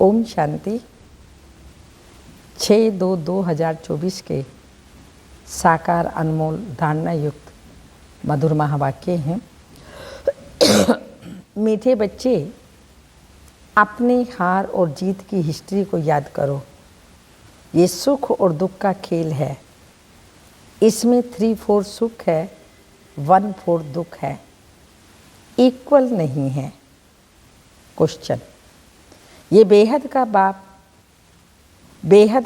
ओम शांति। 6/2/2024 के साकार अनमोल धारणा युक्त मधुर महावाक्य हैं। मीठे बच्चे, अपने हार और जीत की हिस्ट्री को याद करो। ये सुख और दुख का खेल है। इसमें 3/4 सुख है, 1/4 दुख है, इक्वल नहीं है। क्वेश्चन, ये बेहद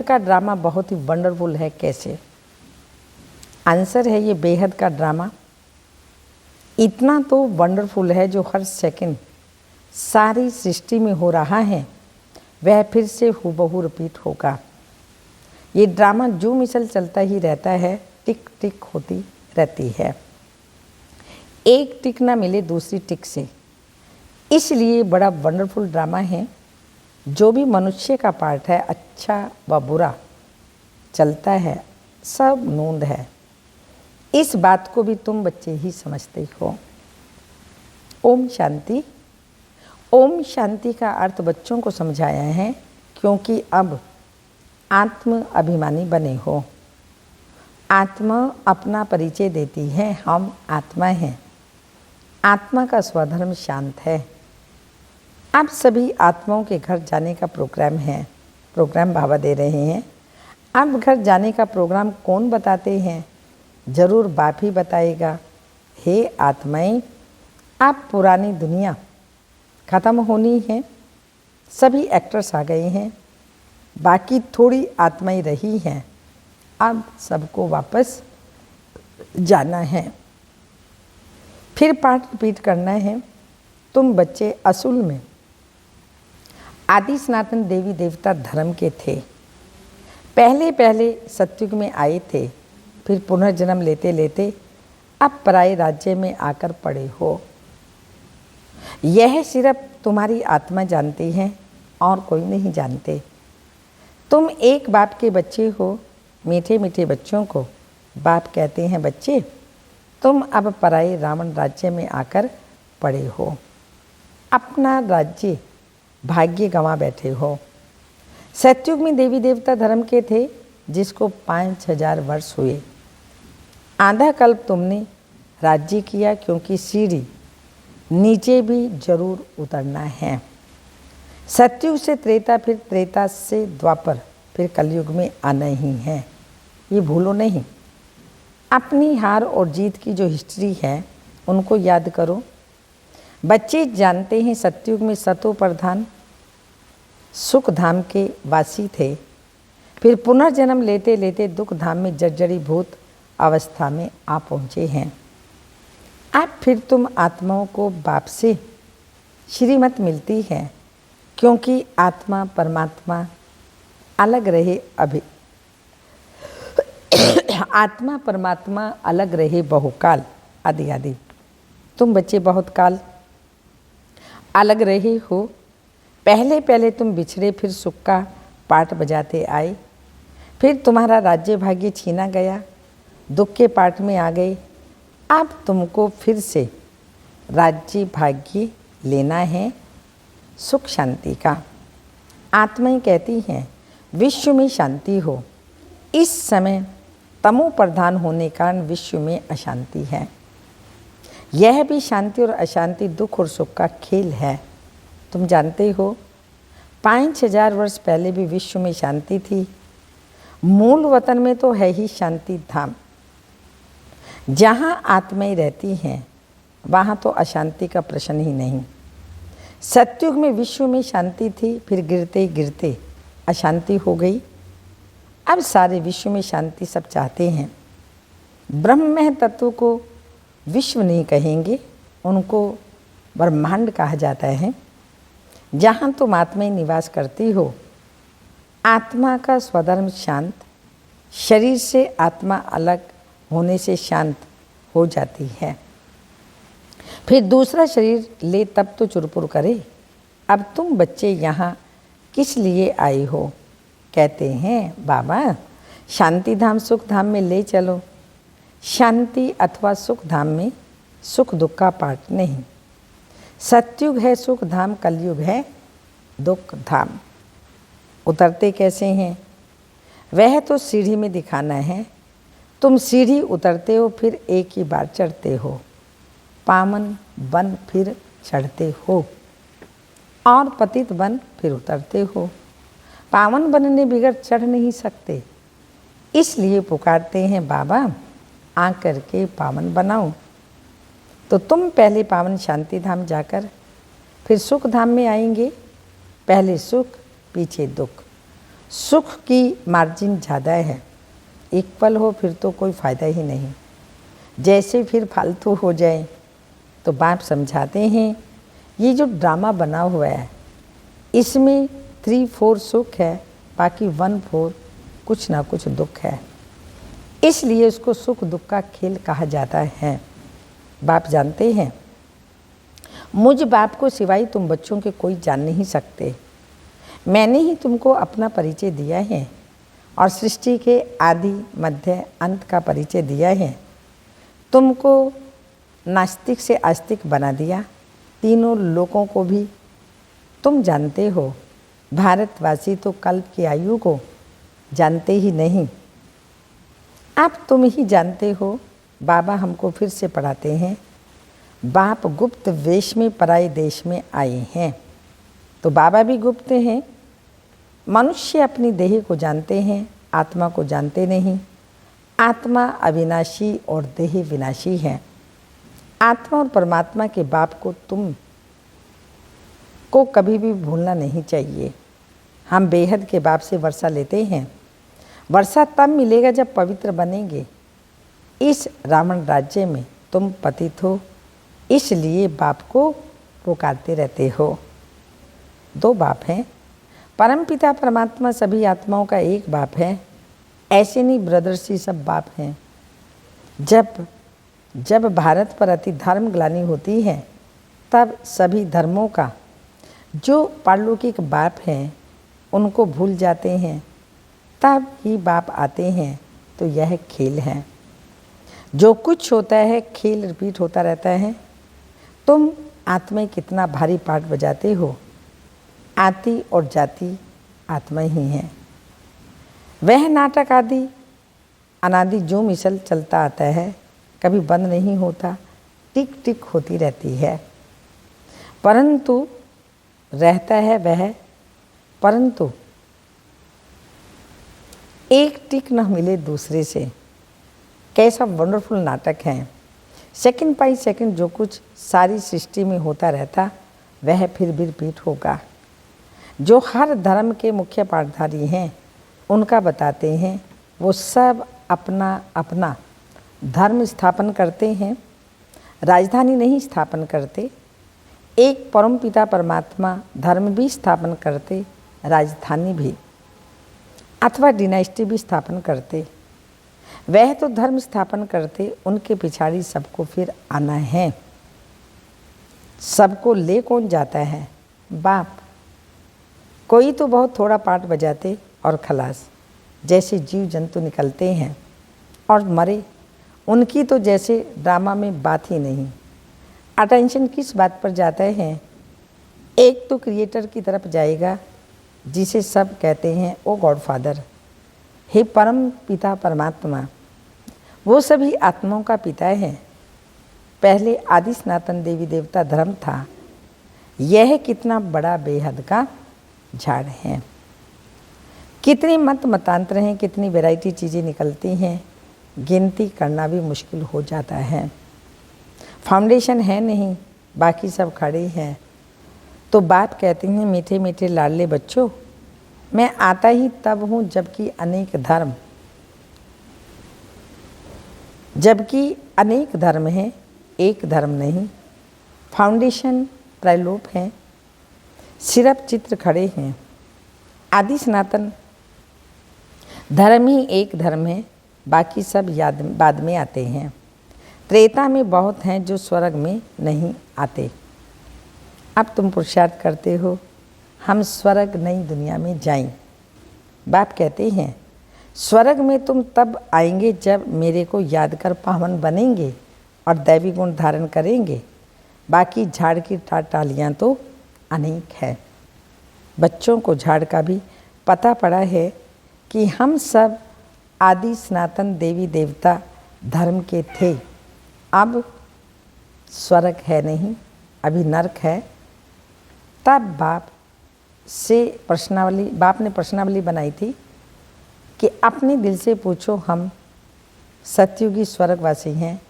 का ड्रामा बहुत ही वंडरफुल है, कैसे? आंसर है, ये बेहद का ड्रामा इतना तो वंडरफुल है जो हर सेकंड सारी सृष्टि में हो रहा है वह फिर से हूबहू रिपीट होगा। ये ड्रामा जो मिसल चलता ही रहता है, टिक टिक होती रहती है। एक टिक ना मिले दूसरी टिक से, इसलिए बड़ा वंडरफुल ड्रामा है। जो भी मनुष्य का पार्ट है, अच्छा व बुरा चलता है, सब नूंद है। इस बात को भी तुम बच्चे ही समझते हो। ओम शांति। ओम शांति का अर्थ बच्चों को समझाया है, क्योंकि अब आत्म अभिमानी बने हो। आत्मा अपना परिचय देती है, हम आत्मा हैं। आत्मा का स्वधर्म शांत है। अब सभी आत्माओं के घर जाने का प्रोग्राम है। प्रोग्राम बाबा दे रहे हैं। अब घर जाने का प्रोग्राम कौन बताते हैं? जरूर बाप ही बताएगा। हे आत्माएं, अब पुरानी दुनिया ख़त्म होनी है। सभी एक्टर्स आ गए हैं, बाकी थोड़ी आत्माएं रही हैं। अब सबको वापस जाना है। फिर पाठ रिपीट करना है। तुम बच्चे असूल में आदि सनातन देवी देवता धर्म के थे। पहले सतयुग में आए थे, फिर पुनर्जन्म लेते लेते अब पराये राज्य में आकर पड़े हो। यह सिर्फ तुम्हारी आत्मा जानती है और कोई नहीं जानते। तुम एक बाप के बच्चे हो। मीठे मीठे बच्चों को बाप कहते हैं, बच्चे तुम अब पराये रावण राज्य में आकर पड़े हो। अपना राज्य भाग्य गंवा बैठे हो। सतयुग में देवी देवता धर्म के थे, जिसको 5000 वर्ष हुए। आधा कल्प तुमने राज्य किया, क्योंकि सीढ़ी नीचे भी जरूर उतरना है। सतयुग से त्रेता, फिर त्रेता से द्वापर, फिर कलयुग में आना ही है। ये भूलो नहीं। अपनी हार और जीत की जो हिस्ट्री है उनको याद करो। बच्चे जानते हैं, सतयुग में सतो प्रधान सुख धाम के वासी थे। फिर पुनर्जन्म लेते लेते दुख धाम में जर्जरीभूत अवस्था में आ पहुँचे हैं। अब फिर तुम आत्माओं को बाप से श्रीमत मिलती है, क्योंकि आत्मा परमात्मा अलग रहे आत्मा परमात्मा अलग रहे बहुकाल आदि आदि। तुम बच्चे बहुत काल अलग रहे हो। पहले तुम बिछड़े, फिर सुख का पाठ बजाते आए। फिर तुम्हारा राज्य भाग्य छीना गया, दुख के पाठ में आ गए। अब तुमको फिर से राज्य भाग्य लेना है, सुख शांति का। आत्माएं कहती हैं, विश्व में शांति हो। इस समय तमो प्रधान होने के कारण विश्व में अशांति है। यह भी शांति और अशांति, दुख और सुख का खेल है। तुम जानते हो, 5000 वर्ष पहले भी विश्व में शांति थी। मूल वतन में तो है ही शांति धाम। जहाँ आत्माएं रहती हैं वहाँ तो अशांति का प्रश्न ही नहीं। सतयुग में विश्व में शांति थी, फिर गिरते गिरते अशांति हो गई। अब सारे विश्व में शांति सब चाहते हैं। ब्रह्म तत्व को विश्व नहीं कहेंगे, उनको ब्रह्मांड कहा जाता है। जहाँ तुम आत्माएं निवास करती हो, आत्मा का स्वधर्म शांत, शरीर से आत्मा अलग होने से शांत हो जाती है। फिर दूसरा शरीर ले तब तो चुरपुर करे। अब तुम बच्चे यहाँ किस लिए आए हो? कहते हैं, बाबा शांति धाम सुख धाम में ले चलो। शांति अथवा सुख धाम में सुख दुख का पाठ नहीं। सतयुग है सुख धाम, कलयुग है दुख धाम। उतरते कैसे हैं वह तो सीढ़ी में दिखाना है। तुम सीढ़ी उतरते हो फिर एक ही बार चढ़ते हो, पावन बन फिर चढ़ते हो, और पतित बन फिर उतरते हो। पावन बनने बिगड़ चढ़ नहीं सकते, इसलिए पुकारते हैं बाबा आ करके पावन बनाओ। तो तुम पहले पावन शांति धाम जाकर फिर सुख धाम में आएंगे। पहले सुख पीछे दुख। सुख की मार्जिन ज़्यादा है, एक पल हो फिर तो कोई फ़ायदा ही नहीं। जैसे फिर फालतू हो जाए तो बाप समझाते हैं ये जो ड्रामा बना हुआ है इसमें 3-4 सुख है, बाकी 1-4 कुछ ना कुछ दुख है, इसलिए उसको सुख दुख का खेल कहा जाता है। बाप जानते हैं मुझ बाप को सिवाय तुम बच्चों के कोई जान नहीं सकते। मैंने ही तुमको अपना परिचय दिया है और सृष्टि के आदि मध्य अंत का परिचय दिया है। तुमको नास्तिक से आस्तिक बना दिया, तीनों लोगों को भी तुम जानते हो। भारतवासी तो कल्प की आयु को जानते ही नहीं, आप तुम ही जानते हो। बाबा हमको फिर से पढ़ाते हैं, बाप गुप्त वेश में पराये देश में आए हैं। तो बाबा भी गुप्त हैं। मनुष्य अपनी देह को जानते हैं, आत्मा को जानते नहीं। आत्मा अविनाशी और देह विनाशी है। आत्मा और परमात्मा के बाप को तुम को कभी भी भूलना नहीं चाहिए। हम बेहद के बाप से वर्षा लेते हैं। वर्षा तब मिलेगा जब पवित्र बनेंगे। इस रावण राज्य में तुम पतित हो, इसलिए बाप को पुकारते रहते हो। 2 बाप हैं, परमपिता परमात्मा सभी आत्माओं का एक बाप है। ऐसे नहीं ब्रदर्सी सब बाप हैं। जब भारत पर अति धर्म ग्लानि होती है तब सभी धर्मों का जो पारलौकिक बाप हैं उनको भूल जाते हैं, तब ही बाप आते हैं। तो यह खेल है, जो कुछ होता है खेल रिपीट होता रहता है। तुम आत्मा कितना भारी पाठ बजाते हो, आती और जाती आत्मा ही है। वह नाटक आदि अनादि जो मिसल चलता आता है कभी बंद नहीं होता, टिक टिक होती रहती है। परंतु रहता है वह, परंतु एक टिक न मिले दूसरे से। कैसा वंडरफुल नाटक है। सेकंड बाई सेकंड जो कुछ सारी सृष्टि में होता रहता वह फिर भी रिपीट होगा। जो हर धर्म के मुख्य पाठधारी हैं उनका बताते हैं, वो सब अपना अपना धर्म स्थापन करते हैं, राजधानी नहीं स्थापन करते। एक परमपिता परमात्मा धर्म भी स्थापन करते, राजधानी भी अथवा डिनाइस्टी भी स्थापन करते। वह तो धर्म स्थापन करते, उनके पिछाड़ी सबको फिर आना है। सबको ले कौन जाता है? बाप। कोई तो बहुत थोड़ा पाठ बजाते और खलास, जैसे जीव जंतु निकलते हैं और मरे। उनकी तो जैसे ड्रामा में बात ही नहीं। अटेंशन किस बात पर जाता है? एक तो क्रिएटर की तरफ जाएगा जिसे सब कहते हैं ओ गॉड फादर, हे परम पिता परमात्मा। वो सभी आत्माओं का पिता है। पहले आदि सनातन देवी देवता धर्म था। यह कितना बड़ा बेहद का झाड़ है। कितने मत मतांतर हैं, कितनी वैरायटी चीज़ें निकलती हैं, गिनती करना भी मुश्किल हो जाता है। फाउंडेशन है नहीं, बाकी सब खड़े हैं। तो बाप कहते हैं मीठे मीठे लाडले बच्चों, मैं आता ही तब हूँ जबकि अनेक धर्म हैं, एक धर्म नहीं। फाउंडेशन त्रैलोक है, सिर्फ चित्र खड़े हैं। आदि सनातन धर्म ही एक धर्म है, बाकी सब बाद में आते हैं। त्रेता में बहुत हैं जो स्वर्ग में नहीं आते। अब तुम पुरुषार्थ करते हो हम स्वर्ग नई दुनिया में जाएं। बाप कहते हैं स्वर्ग में तुम तब आएंगे जब मेरे को याद कर पावन बनेंगे और दैवी गुण धारण करेंगे। बाकी झाड़ की टालियाँ तो अनेक है। बच्चों को झाड़ का भी पता पड़ा है कि हम सब आदि सनातन देवी देवता धर्म के थे। अब स्वर्ग है नहीं, अभी नरक है। तब बाप ने प्रश्नावली बनाई थी कि अपने दिल से पूछो, हम सतयुगी स्वर्गवासी हैं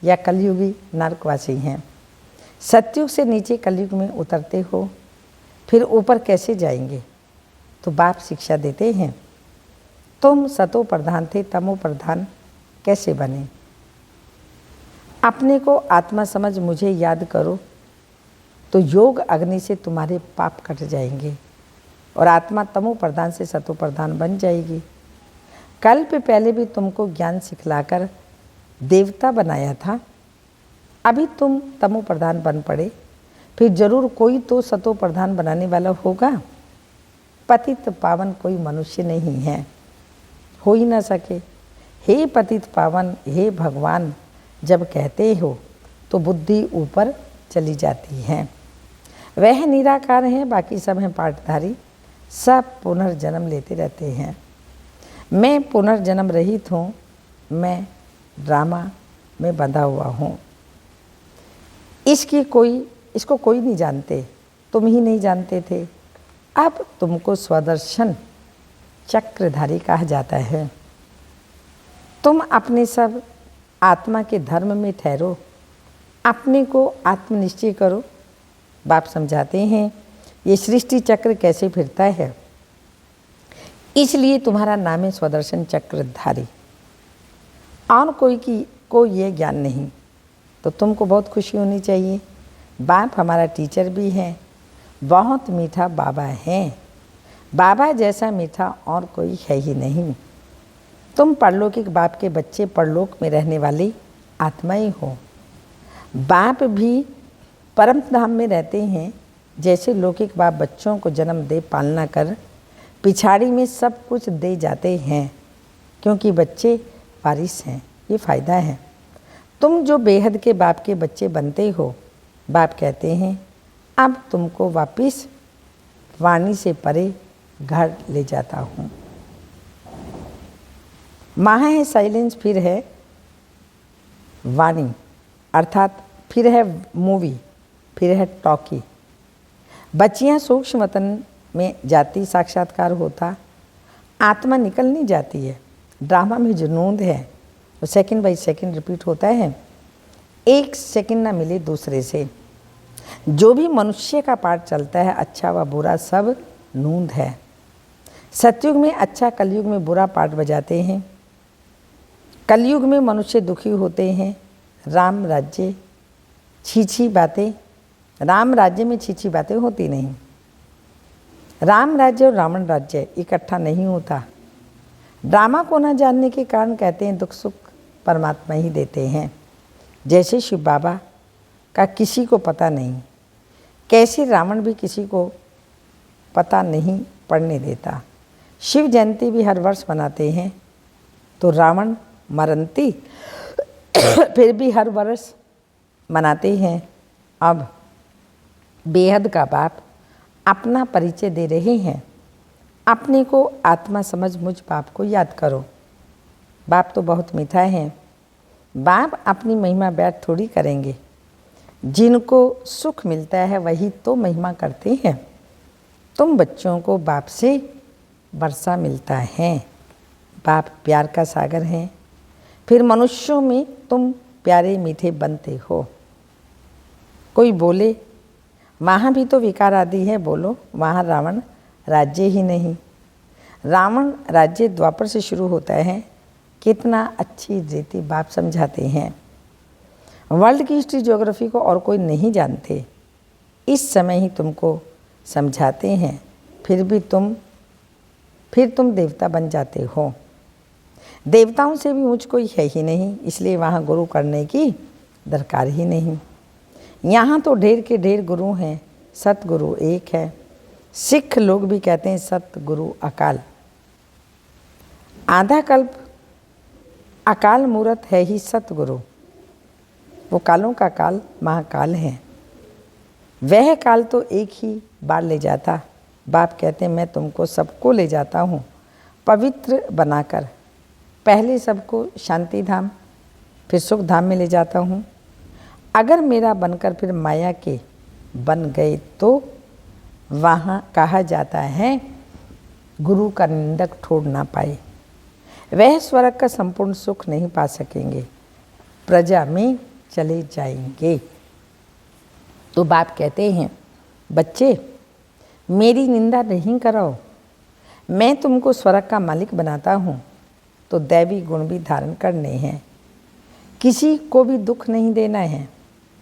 या कलयुगी नरकवासी हैं। सतयुग से नीचे कलयुग में उतरते हो, फिर ऊपर कैसे जाएंगे? तो बाप शिक्षा देते हैं, तुम सतो प्रधान थे, तमो प्रधान कैसे बने? अपने को आत्मा समझ मुझे याद करो, तो योग अग्नि से तुम्हारे पाप कट जाएंगे और आत्मा तमो प्रधान से सतो प्रधान बन जाएगी। कल्प पहले भी तुमको ज्ञान सिखलाकर देवता बनाया था, अभी तुम तमो प्रधान बन पड़े, फिर जरूर कोई तो सतो प्रधान बनाने वाला होगा। पतित पावन कोई मनुष्य नहीं है, हो ही ना सके। हे पतित पावन, हे भगवान जब कहते हो तो बुद्धि ऊपर चली जाती है। वह निराकार है, बाकी सब हैं पाठधारी, सब पुनर्जन्म लेते रहते हैं। मैं पुनर्जन्म रहित हूँ, मैं ड्रामा में बंधा हुआ हूँ। इसको कोई नहीं जानते, तुम ही नहीं जानते थे। अब तुमको स्वदर्शन चक्रधारी कहा जाता है। तुम अपने सब आत्मा के धर्म में ठहरो, अपने को आत्मनिश्चय करो। बाप समझाते हैं ये सृष्टि चक्र कैसे फिरता है, इसलिए तुम्हारा नाम है स्वदर्शन चक्रधारी। और को ये ज्ञान नहीं, तो तुमको बहुत खुशी होनी चाहिए। बाप हमारा टीचर भी है, बहुत मीठा बाबा है। बाबा जैसा मीठा और कोई है ही नहीं। तुम परलौकिक बाप के बच्चे, परलोक में रहने वाली आत्माएं हो। बाप भी परम धाम में रहते हैं, जैसे लौकिक बाप बच्चों को जन्म दे पालना कर पिछाड़ी में सब कुछ दे जाते हैं, क्योंकि बच्चे वारिस हैं। ये फ़ायदा है। तुम जो बेहद के बाप के बच्चे बनते हो, बाप कहते हैं अब तुमको वापिस वाणी से परे घर ले जाता हूँ। महा है साइलेंस, फिर है वाणी, अर्थात फिर है मूवी, फिर है टॉकी। बच्चियाँ सूक्ष्म वतन में जाती, साक्षात्कार होता, आत्मा निकल नहीं जाती है। ड्रामा में जो नूंद है वो सेकंड बाई सेकंड रिपीट होता है, एक सेकंड ना मिले दूसरे से। जो भी मनुष्य का पार्ट चलता है, अच्छा व बुरा सब नूंद है। सतयुग में अच्छा, कलयुग में बुरा पार्ट बजाते हैं। कलयुग में मनुष्य दुखी होते हैं। राम राज्य छीछी बातें, राम राज्य में छीछी बातें होती नहीं। राम राज्य और रावण राज्य इकट्ठा नहीं होता। ड्रामा को न जानने के कारण कहते हैं दुख सुख परमात्मा ही देते हैं। जैसे शिव बाबा का किसी को पता नहीं, कैसे रावण भी किसी को पता नहीं पड़ने देता। शिव जयंती भी हर वर्ष मनाते हैं, तो रावण मरंती फिर भी हर वर्ष मनाते हैं। अब बेहद का बाप अपना परिचय दे रहे हैं। अपने को आत्मा समझ मुझ बाप को याद करो। बाप तो बहुत मीठा है। बाप अपनी महिमा बैठ थोड़ी करेंगे। जिनको सुख मिलता है वही तो महिमा करते हैं। तुम बच्चों को बाप से वर्षा मिलता है। बाप प्यार का सागर है। फिर मनुष्यों में तुम प्यारे मीठे बनते हो। कोई बोले वहाँ भी तो विकार आदि है, बोलो वहाँ रावण राज्य ही नहीं। रावण राज्य द्वापर से शुरू होता है। कितना अच्छी रीति बाप समझाते हैं। वर्ल्ड की हिस्ट्री ज्योग्राफी को और कोई नहीं जानते, इस समय ही तुमको समझाते हैं। फिर तुम देवता बन जाते हो। देवताओं से भी मुझ कोई है ही नहीं, इसलिए वहाँ गुरु करने की दरकार ही नहीं। यहाँ तो ढेर के ढेर गुरु हैं, सतगुरु एक है। सिख लोग भी कहते हैं सतगुरु अकाल। आधा कल्प अकाल मूरत है ही सतगुरु। वो कालों का काल महाकाल है। वह काल तो एक ही बार ले जाता, बाप कहते हैं मैं तुमको सबको ले जाता हूँ पवित्र बनाकर, पहले सबको शांति धाम फिर सुख धाम में ले जाता हूँ। अगर मेरा बनकर फिर माया के बन गए तो वहाँ कहा जाता है गुरु का निंदक ठोड़ ना पाए, वह स्वर्ग का संपूर्ण सुख नहीं पा सकेंगे, प्रजा में चले जाएंगे। तो बाप कहते हैं बच्चे मेरी निंदा नहीं करो, मैं तुमको स्वर्ग का मालिक बनाता हूँ तो दैवी गुण भी धारण करने हैं, किसी को भी दुख नहीं देना है।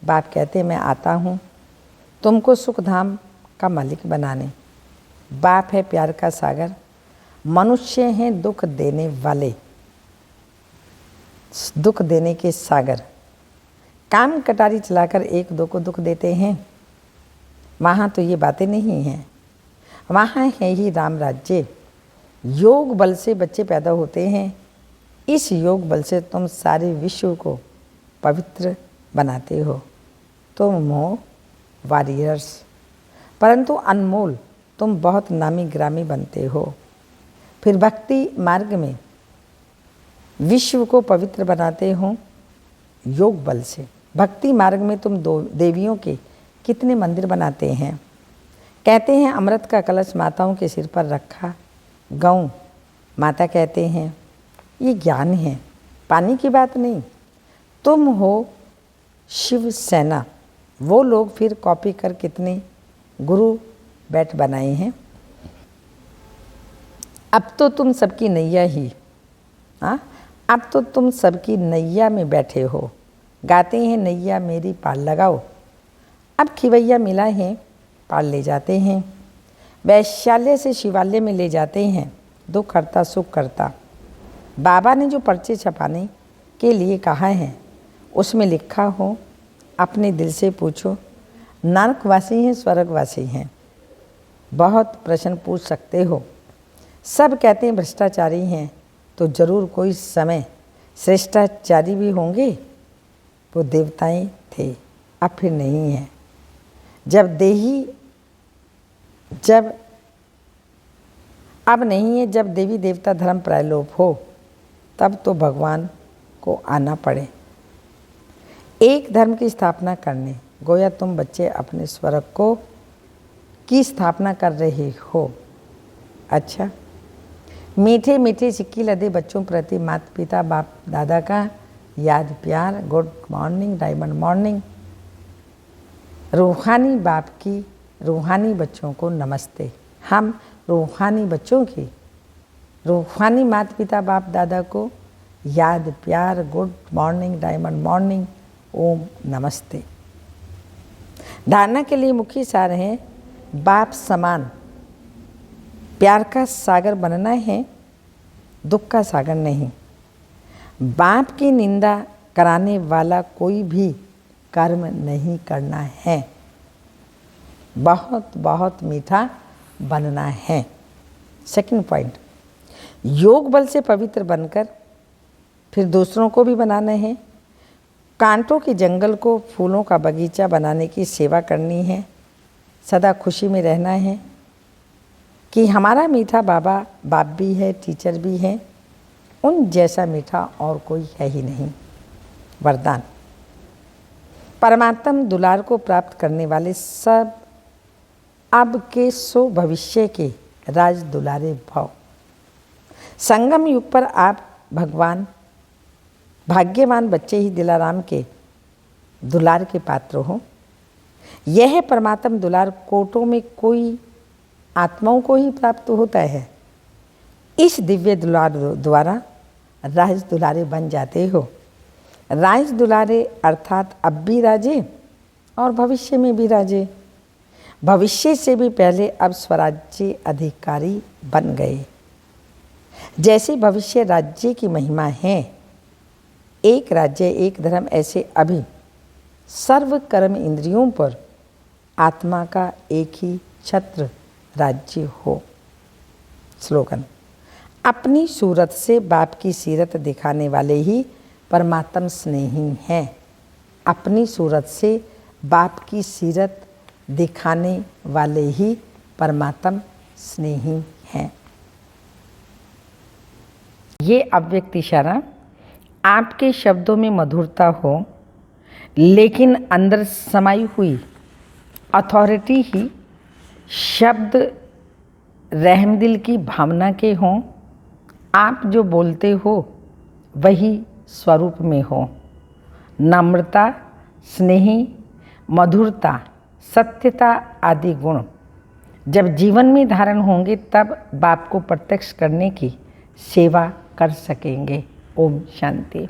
बाप कहते हैं मैं आता हूँ तुमको सुखधाम का मालिक बनाने। बाप है प्यार का सागर, मनुष्य हैं दुख देने वाले, दुख देने के सागर। काम कटारी चलाकर एक दो को दुख देते हैं, वहाँ तो ये बातें नहीं हैं। वहाँ है ही राम राज्य। योग बल से बच्चे पैदा होते हैं, इस योग बल से तुम सारे विश्व को पवित्र बनाते हो। तुम हो वॉरियर्स, परंतु अनमोल तुम बहुत नामी ग्रामी बनते हो। फिर भक्ति मार्ग में विश्व को पवित्र बनाते हो योग बल से। भक्ति मार्ग में तुम दो देवियों के कितने मंदिर बनाते हैं। कहते हैं अमृत का कलश माताओं के सिर पर रखा, गौ माता कहते हैं ये ज्ञान है, पानी की बात नहीं। तुम हो शिव सेना, वो लोग फिर कॉपी कर कितने गुरु बैठ बनाए हैं। अब तो तुम सबकी नैया ही, हाँ अब तो तुम सबकी नैया में बैठे हो। गाते हैं नैया मेरी पार लगाओ, अब खिवैया मिला है पार ले जाते हैं। वैश्यालय से शिवालय में ले जाते हैं, दुख करता सुख करता। बाबा ने जो पर्चे छपाने के लिए कहा है उसमें लिखा हो अपने दिल से पूछो, नरकवासी हैं स्वर्गवासी हैं। बहुत प्रश्न पूछ सकते हो, सब कहते हैं भ्रष्टाचारी हैं, तो जरूर कोई समय श्रेष्ठाचारी भी होंगे। वो देवताएं थे, अब फिर नहीं है। जब अब नहीं है, जब देवी देवता धर्म प्रायलोप हो तब तो भगवान को आना पड़े एक धर्म की स्थापना करने। गोया तुम बच्चे अपने स्वर्ग को की स्थापना कर रहे हो। अच्छा, मीठे मीठे सिक्की लदे बच्चों प्रति माता पिता बाप दादा का याद प्यार, गुड मॉर्निंग, डायमंड मॉर्निंग। रूहानी बाप की रूहानी बच्चों को नमस्ते। हम रूहानी बच्चों की रूहानी माता पिता बाप दादा को याद प्यार, गुड मॉर्निंग, डायमंड मॉर्निंग, ओम नमस्ते। धारणा के लिए मुख्य सार है बाप समान प्यार का सागर बनना है, दुख का सागर नहीं। बाप की निंदा कराने वाला कोई भी कर्म नहीं करना है, बहुत बहुत मीठा बनना है। सेकंड पॉइंट, योग बल से पवित्र बनकर फिर दूसरों को भी बनाना है। कांटों के जंगल को फूलों का बगीचा बनाने की सेवा करनी है। सदा खुशी में रहना है कि हमारा मीठा बाबा बाप भी है, टीचर भी है, उन जैसा मीठा और कोई है ही नहीं। वरदान, परमात्मा दुलार को प्राप्त करने वाले सब अब के सो भविष्य के राज दुलारे भाव। संगम युग पर आप भगवान भाग्यवान बच्चे ही दिलाराम के दुलार के पात्र हो। यह परमात्म दुलार कोटों में कोई आत्माओं को ही प्राप्त होता है। इस दिव्य दुलार द्वारा राज दुलारे बन जाते हो। राज दुलारे अर्थात अब भी राजे और भविष्य में भी राजे। भविष्य से भी पहले अब स्वराज्य अधिकारी बन गए। जैसे भविष्य राज्य की महिमा है, एक राज्य एक धर्म, ऐसे अभी सर्व कर्म इंद्रियों पर आत्मा का एक ही छत्र राज्य हो। स्लोगन, अपनी सूरत से बाप की सीरत दिखाने वाले ही परमात्म स्नेही हैं। अपनी सूरत से बाप की सीरत दिखाने वाले ही परमात्म स्नेही हैं। ये अव्यक्त इशारा आपके शब्दों में मधुरता हो, लेकिन अंदर समाई हुई अथॉरिटी ही शब्द रहमदिल की भावना के हों। आप जो बोलते हो वही स्वरूप में हो। नम्रता, स्नेही, मधुरता, सत्यता आदि गुण जब जीवन में धारण होंगे तब बाप को प्रत्यक्ष करने की सेवा कर सकेंगे। ओम शांति।